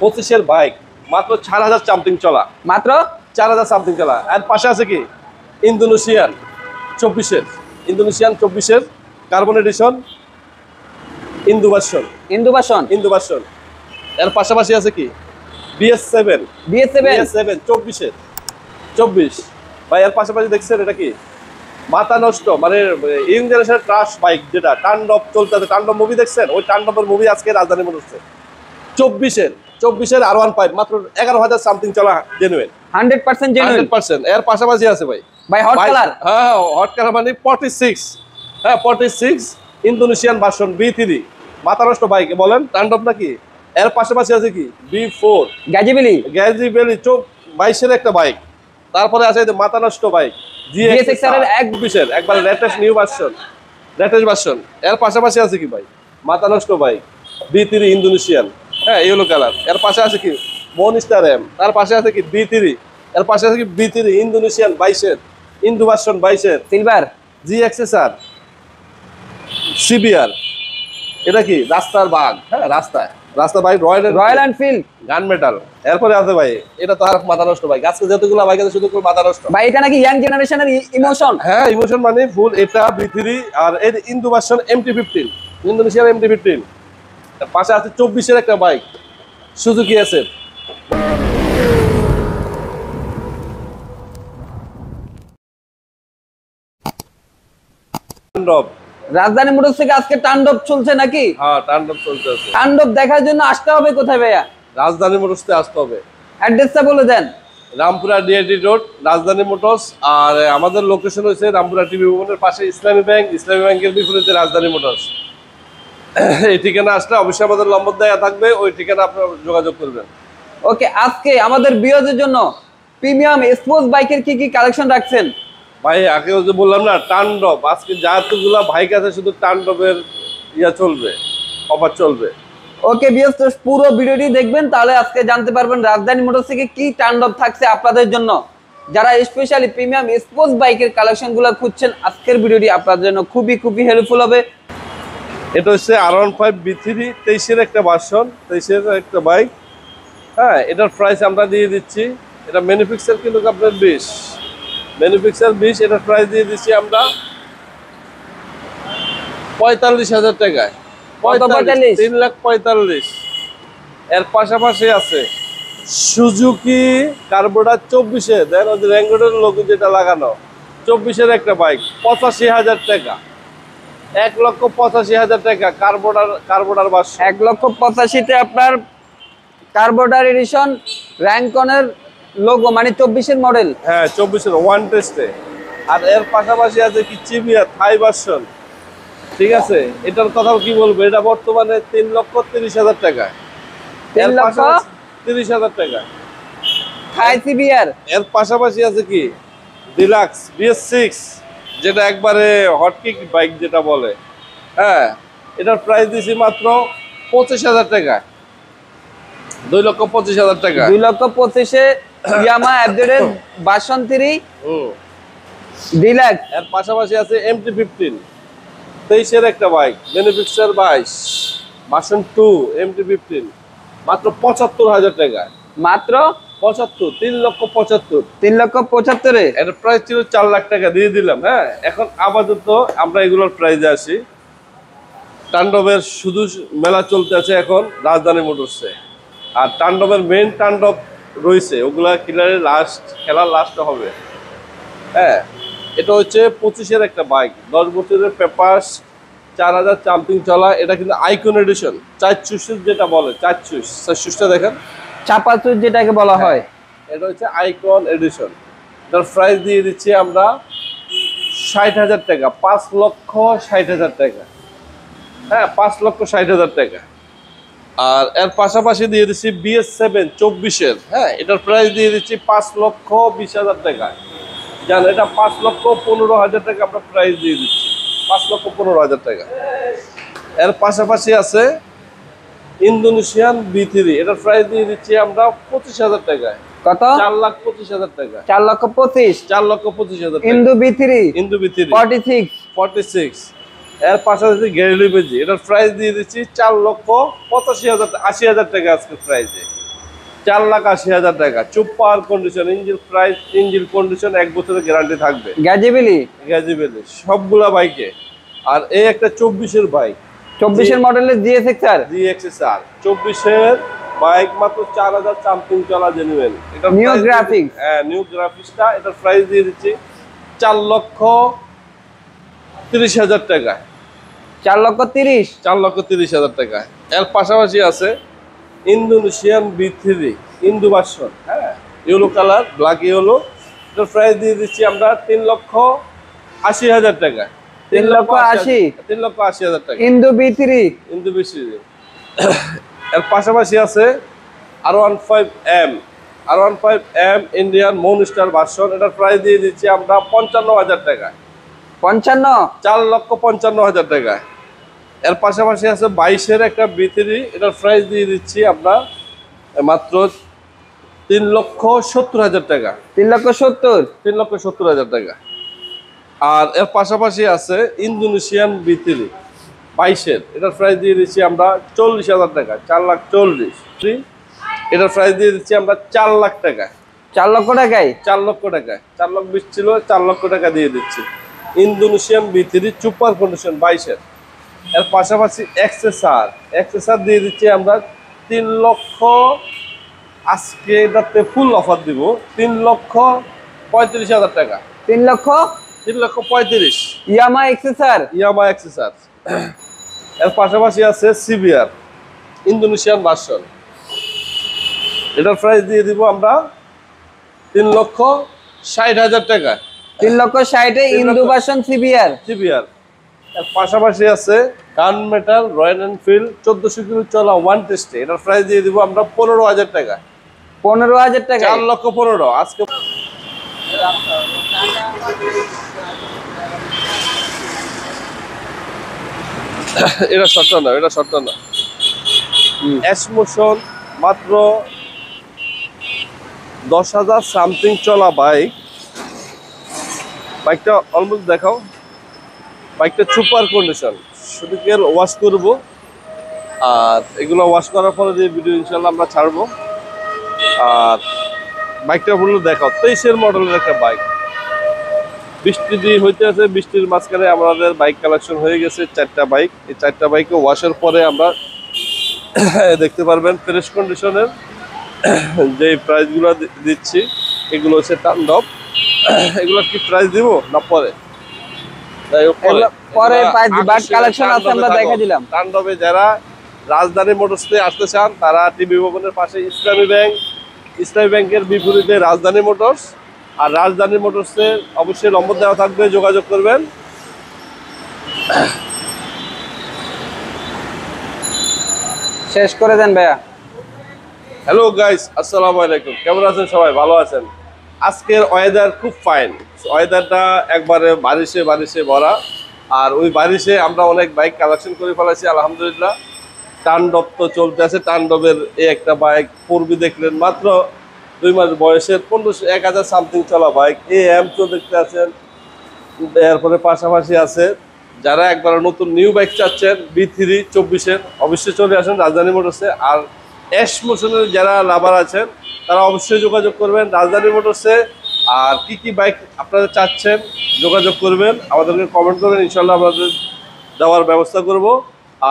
25-এর bike মাত্র 4000 something চলা, মাত্র 4000 সামথিং চলা। আর পাশে আছে কি ইন্দোনেশিয়ান 24-এর, ইন্দোনেশিয়ান 24-এর কার্বন এডিশন ইন্দুভার্সন, ইন্দুভার্সন। এর পাশাপাশি আছে কি BS7 24-এর 24 ভাই। এর পাশাপাশি দেখছেন এটা কি মাথা নষ্ট, মানে ইয়ং জেনারেশনের ট্রাশ বাইক, যেটা টান্ডব চলতেছে। টান্ডব মুভি দেখছেন? ওই টান্ডবের মুভি আজকে রাজধানী মোটরসে 24-এর R15 মাত্র 11000 সামথিং চলা, জেনুইন 100% জেনুইন। 100%। এর পাশাপাশি আছে ভাই হট কালার। হ্যাঁ হট কালার মানে 46, হ্যাঁ 46 ইন্দোনেশিয়ান ভার্সন B3 মাথা নষ্ট বাইক বলেন, টান্ডব নাকি। এর পাশাপাশি আছে কি B4 গ্যাজিবেলি 22-এর একটা বাইক। তারপরে আছে মাথা নষ্ট বাইক GSXR এর 21-এর একবার লেটেস্ট নিউ ভার্সন, এর পাশাপাশি আছে কি ভাই মাথা নষ্ট বাইক B3 ইন্দোনেশিয়ান, হ্যাঁ ইয়েলো কালার। এর পাশে আছে কি মনস্টার M, তার পাশে আছে কি B3, এর পাশে আছে কি B3 ইন্দোনেশিয়ান 22-এর, ইন্দো ভার্সন 22-এর সিলভার GXSR CBR। এটা কি রাস্তার বাঘ, হ্যাঁ রাস্তা bike Royal Enfield gun metal. এরপরে আছে ভাই এটা তো আর মাথা নষ্ট বাইক, আজকে যতগুলো বাইক আছে শুধু মাথা নষ্ট ভাই। এটা নাকি ইয়াং জেনারেশনের ইমোশন। হ্যাঁ ইমোশন মানে ফুল। এটা B3 আর এর ইন্দো ভার্সন MT-15, ইন্দোনেশিয়ার MT-15। পাশে আছে 24-এর একটা বাইক সুজুকি SF। রাজধানী মোটরস থেকে আজকে টান্ডব চলছে নাকি? হ্যাঁ টান্ডব চলতেছে। টান্ডব দেখার জন্য আসতে হবে কোথায় ভাইয়া? রাজধানী মোটরসে আসতে হবে। অ্যাড্রেসটা বলে দেন। রামপুরা DID রোড, রাজধানী মোটরস। আর আমাদের লোকেশন হচ্ছে রামপুরা টিভি ভবনের পাশে ইসলামী ব্যাংকের বিপরীতে রাজধানী মোটরস। এই ঠিকানা আসলে অবশ্যই আমাদের নম্বর দেয়া থাকবে, ওই ঠিকানা আপনারা যোগাযোগ করবেন। ওকে, আজকে আমাদের ভিউয়ারদের জন্য প্রিমিয়াম স্পোর্টস বাইকের কি কালেকশন রাখছেন ভাই? আগেও যে বললাম না টান্ডব, আজকে যতগুলা বাইক আছে শুধু টান্ডবের চলবে, অফার চলবে। ওকে ভিউয়ার্স, পুরো ভিডিওটি দেখবেন, তাহলে আজকে জানতে পারবেন রাজধানী মোটরস থেকে কি টান্ডব থাকছে আপনাদের জন্য। যারা স্পেশালি প্রিমিয়াম স্পোর্টস বাইকের কালেকশনগুলো খুঁজছেন, আজকের ভিডিওটি আপনাদের জন্য খুবই হেল্পফুল হবে। এটা হচ্ছে R15 B3 23-এর একটা ভার্সন, 23-এর একটা বাইক। হ্যাঁ এটার প্রাইস আমরা দিয়ে দিচ্ছি, এটা ম্যানুফ্যাকচার কিন্তু আপনার 20, এটার প্রাইস দিয়ে দিচ্ছি আমরা 45,000 টাকায়। 3,45,000। এর পাশাপাশি আছে সুজুকি কার্বোডার 24-এর, দেন ওই র্যাঙ্গোডের লোগো যেটা লাগানো 24-এর একটা বাইক 85,000 টাকা, 1,85,000 টাকা। কার্বোডার ভার্সন 1,85,000-তে আপনার কার্বোডার এডিশন র্যাঙ্কনের লোগো, মানে 24-এর মডেল। হ্যাঁ 24-এর ওয়ান টেস্টে। আর এর পাশাপাশি আছে কি চিবিয়া থাই ভার্সন, ঠিক আছে। এটার কথা কি বলবো, এটা বর্তমানে 3,30,000 টাকা, 3,30,000 টাকা থাই সিবিআর। এর পাশাপাশি আছে কি ডিলাক্স BS6, যেটা একবারে হটকিক বাইক যেটা বলে। হ্যাঁ এটার প্রাইস দিছি মাত্র 25,000 টাকা, 2,25,000 টাকা। 2,25,000-এ ইয়ামাহা আপডেটেড ভার্সন 3 ডিলাক্স। এর পাশাপাশি আছে MT-15, 23-এর একটা বাইক, ম্যানুফ্যাকচার 22, ভার্সন 2 MT-15 মাত্র 75,000 টাকা। মাত্র 75, 3,75,000। 3,75,000-এ এর প্রাইস ছিল 4 লাখ টাকা, দিয়ে দিলাম। হ্যাঁ এখন আপাতত আমরা এগুলোর প্রাইসে আসি। টান্ডবের শুধু মেলা চলতে আছে এখন রাজধানী মোটরসে, আর টান্ডবের মেইন টান্ডব রয়েছে, ওগুলা খেলার লাস্ট হবে। হ্যাঁ এটা হচ্ছে 25-এর একটা বাইক, 10 বছরের পেপারস, 4,000 সামথিং চলা। এটা কিন্তু আইকন এডিশন 4 যেটা বলে, 4 দেখেন, চাপাচুর যেটাকে বলা হয়। এটা হচ্ছে আইকন এডিশন। এটার প্রাইস দিয়ে দিচ্ছি আমরা 60,000 টাকা, 5,60,000 টাকা। হ্যাঁ 5,60,000 টাকা। আর এর পাশাপাশি দিয়ে দিচ্ছি BS7 24-এর, হ্যাঁ এটার প্রাইস দিয়ে দিচ্ছি 5,20,000 টাকা। জান এটা 5,15,000 টাকা আমরা প্রাইস দিয়ে দিচ্ছি, 5,15,000 টাকা। এর পাশাপাশি আছে ইন্দোনেশিয়ান B3, এটার প্রাইস দিয়ে দিচ্ছি আমরা 25,000 টাকায়। কত? 4,25,000 টাকা। 4,25,000। 4,25,000 ইন্দো B3 46। এর পাশাপাশি গ্যারিলি বেজি, এটার প্রাইস দিয়ে দিচ্ছি 4,85,000 80,000 টাকা আজকে প্রাইসে। 4,80,000 টাকা। Super condition, engine price, engine condition 1 বছরের গ্যারান্টি থাকবে। গ্যাজিবিলি সবগুলা বাইকে। আর এই একটা 24-এর বাইক, 24-এর মডেলের GSX-R 24-এর বাইক, মাত্র 4,000 সামথিং চলা জেনুইন। এটা নিউ গ্রাফিক্স, হ্যাঁ নিউ গ্রাফিক্সটা। এটার প্রাইস দিয়ে দিচ্ছি 4,30,000 টাকা। 4,30,000 টাকা। এর পাশাপাশি আছে ইন্দোনেশিয়ান B3 ইন্দু ভার্সন, হ্যাঁ ইয়েলো কালার, ব্ল্যাক ইয়েলো। এটার প্রাইস দিয়ে দিচ্ছি আমরা 3,80,000 টাকা। 3,80,000 টাকা ইন্দু B3 এর পাশাপাশি আছে R15M ইন্ডিয়ান মনস্টার ভার্সন। এটার প্রাইস দিয়ে দিচ্ছি আমরা 55,000 টাকা। 4,55,000 টাকা। এর পাশাপাশি আছে 22-এর একটা B3, এটার প্রাইস দিয়ে দিচ্ছি আমরা মাত্র 3,70,000 টাকা। 3,70,000 টাকা। আর এর পাশাপাশি আছে ইন্দোনেশিয়ান B3 22-এর, এটার প্রাইস দিয়ে দিচ্ছি আমরা 40,000 টাকা। 4,40,000। এটার প্রাইস দিয়ে দিচ্ছি আমরা 4 লাখ টাকা। 4 লক্ষ টাকায় 4 লক্ষ টাকায়। 4,20,000 ছিল, 4 লক্ষ টাকা দিয়ে দিচ্ছি। ইন্দোনেশিয়ান B3 সুপার কন্ডিশন 22-এর। এর পাশাপাশি এক্সেসার দিয়ে দিচ্ছি আমরা 3 লক্ষ। আজকে এটাতে ফুল অফার দিব 3,35,000 টাকা। 3,35,000 ইয়ামা এক্সেসার। এর পাশাপাশি আছে সিবিআর ইন্দোনেশিয়ান ভার্সন। এটার প্রাইস দিয়ে দিব আমরা 3,60,000 টাকা। 3,60,000 ইন্দু ভার্সন সিবিআর। এর পাশাপাশি আছে গান মেটাল রয়্যাল এনফিল্ড 1400 কিলো চলা ওয়ান টেস্টে। এটার প্রাইস দিয়ে দিব আমরা 15,000 টাকা। 15,000 টাকা। 4,15,000 আজকে। এটা শর্ট না। এসমোশন মাত্র 10,000 সামথিং চলা বাইকটা অলমোস্ট দেখাও। বাইকটা সুপার কন্ডিশন, শুধু ওয়াশ করব। আর এগুলো ওয়াশ করার পরে যে ভিডিও ইনশাল্লাহ আমরা ছাড়বো। আর বাইকটা বললো দেখাও, 23-এর মডেলের একটা বাইক। বৃষ্টি দিয়ে হইতে আছে, বৃষ্টির মাঝখানে আমাদের বাইক কালেকশন হয়ে গেছে 4টা বাইক। এই 4টা বাইকে ওয়াশের পরে আমরা দেখতে পারবেন ফ্রেশ কন্ডিশনের যে প্রাইসগুলো দিচ্ছি। এগুলো হচ্ছে টান্ডব। এগুলো কি প্রাইস দিব না পরে? টান্ডবে যারা রাজধানী মোটরসে আসতে চান তারা টিভি ভবনের পাশে ইসলামী ব্যাংকের বিপরীতে রাজধানী মোটরস। আর রাজধানী মোটরসে অবশ্যই নম্বর দেওয়া থাকবে, যোগাযোগ করবেন। শেষ করে দেন ভাইয়া। হ্যালো গাইস, আসসালামু আলাইকুম। কেমন আছেন সবাই? ভালো আছেন? আজকের ওয়েদার খুব ফাইন। ওয়েদারটা একবারে বারিশে ভরা। আর ওই বারিশে আমরা অনেক বাইক কালেকশন করে ফেলেছি আলহামদুলিল্লাহ। টান্ডব তো চলতে আছে। টান্ডবের এই একটা বাইক পূর্বে দেখলেন, মাত্র 2 মাস বয়সের 1,000 সামথিং চলা বাইক। AM2 দেখতে আছেন। এরপরে পাশাপাশি আছে যারা একবার নতুন নিউ বাইক চাচ্ছেন B3 24-এর, অবশ্যই চলে আসেন রাজধানী মোটরসে। আর এসমোশনের যারা লাভার আছেন তারা অবশ্যই যোগাযোগ করবেন রাজধানী মোটরসে। আর কি বাইক আপনারা চাচ্ছেন যোগাযোগ করবেন, আমাদেরকে কমেন্ট করবেন, ইনশাল্লাহ আমাদের দেওয়ার ব্যবস্থা করব।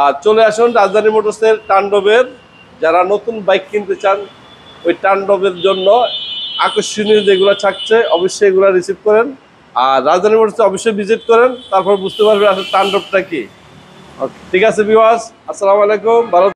আর চলে আসুন রাজধানী মোটরসের টান্ডবের। যারা নতুন বাইক কিনতে চান, ওই টান্ডবের জন্য আকর্ষণীয় যেগুলো থাকছে অবশ্যই এগুলো রিসিভ করেন। আর রাজধানী মোটরসে অবশ্যই ভিজিট করেন, তারপর বুঝতে পারবেন আসলে টান্ডবটা কি। ঠিক আছে ভিউয়ার্স, আসসালামু আলাইকুম। ভালো